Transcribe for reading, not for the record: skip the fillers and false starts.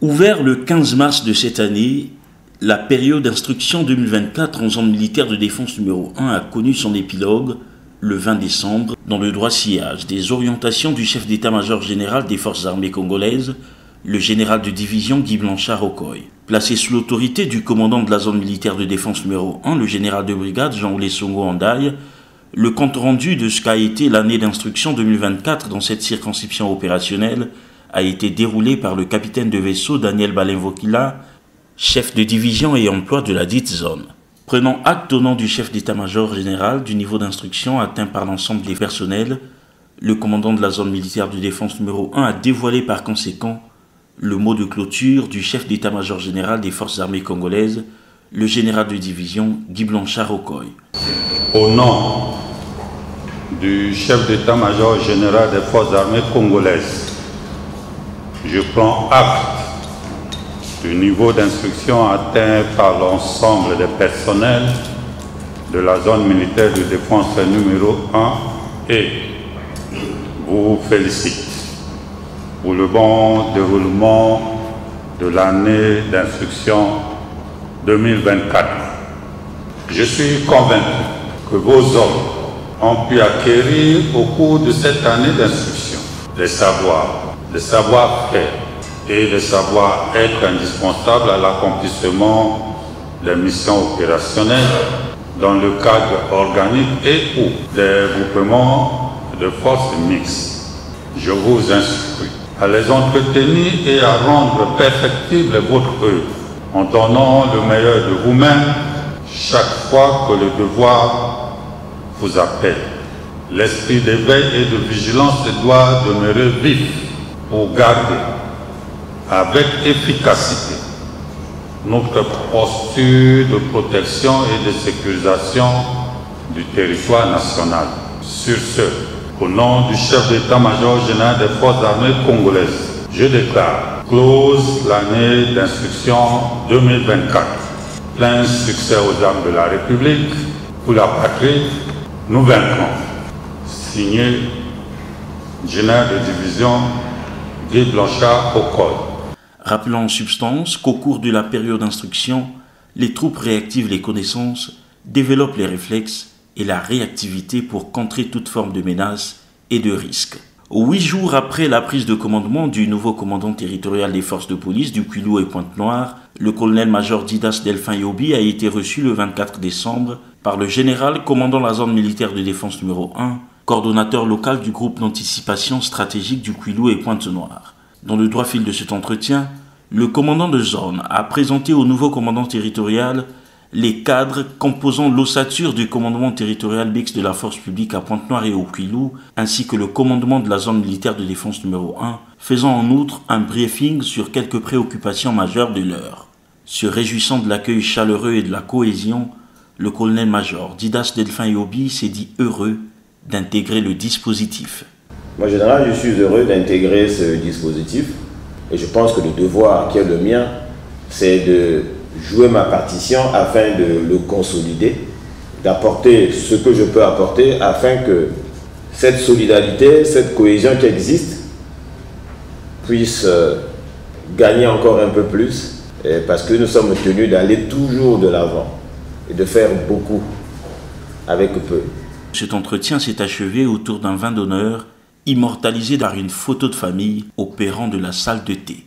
Ouvert le 15 mars de cette année, la période d'instruction 2024 en zone militaire de défense numéro 1 a connu son épilogue le 20 décembre dans le droit sillage des orientations du chef d'état-major général des forces armées congolaises, le général de division Guy Blanchard Okoye. Placé sous l'autorité du commandant de la zone militaire de défense numéro 1, le général de brigade Jean-Oulé Songo Andaye, le compte rendu de ce qu'a été l'année d'instruction 2024 dans cette circonscription opérationnelle a été déroulé par le capitaine de vaisseau Daniel Balenvokila, chef de division et emploi de la dite zone. Prenant acte au nom du chef d'état-major général du niveau d'instruction atteint par l'ensemble des personnels, le commandant de la zone militaire de défense numéro 1 a dévoilé par conséquent le mot de clôture du chef d'état-major général des forces armées congolaises, le général de division Guy Blanchard Okoye. Au nom du chef d'état-major général des forces armées congolaises, je prends acte du niveau d'instruction atteint par l'ensemble des personnels de la zone militaire de défense numéro 1 et vous félicite pour le bon déroulement de l'année d'instruction 2024. Je suis convaincu que vos hommes ont pu acquérir au cours de cette année d'instruction des savoir-faire et des savoir-être indispensables à l'accomplissement des missions opérationnelles dans le cadre organique et ou des groupements de forces mixtes. Je vous instruis à les entretenir et à rendre perfectible votre œuvre en donnant le meilleur de vous-même chaque fois que le devoir vous appelle. L'esprit d'éveil et de vigilance doit demeurer vif pour garder avec efficacité notre posture de protection et de sécurisation du territoire national. Sur ce, au nom du chef d'état-major général des forces armées congolaises, je déclare close l'année d'instruction 2024. Plein succès aux armes de la République, pour la patrie, nous vaincrons. Signé général de division Guy Blanchard Okoye. Rappelant en substance qu'au cours de la période d'instruction, les troupes réactivent les connaissances, développent les réflexes et la réactivité pour contrer toute forme de menace et de risque. 8 jours après la prise de commandement du nouveau commandant territorial des forces de police du Kwilu et Pointe-Noire, le colonel-major Didas Delphin Yobi a été reçu le 24 décembre par le général commandant la zone militaire de défense numéro 1, coordonnateur local du groupe d'anticipation stratégique du Kwilu et Pointe-Noire. Dans le droit fil de cet entretien, le commandant de zone a présenté au nouveau commandant territorial les cadres composant l'ossature du commandement territorial mixte de la force publique à Pointe-Noire et au Kwilu, ainsi que le commandement de la zone militaire de défense numéro 1, faisant en outre un briefing sur quelques préoccupations majeures de l'heure. Se réjouissant de l'accueil chaleureux et de la cohésion, le colonel-major Didas Delphin Yobi s'est dit heureux d'intégrer le dispositif. Moi, en général, je suis heureux d'intégrer ce dispositif et je pense que le devoir qui est le mien, c'est de jouer ma partition afin de le consolider, d'apporter ce que je peux apporter afin que cette solidarité, cette cohésion qui existe puisse gagner encore un peu plus parce que nous sommes tenus d'aller toujours de l'avant et de faire beaucoup avec peu. Cet entretien s'est achevé autour d'un vin d'honneur immortalisé par une photo de famille opérant de la salle de thé.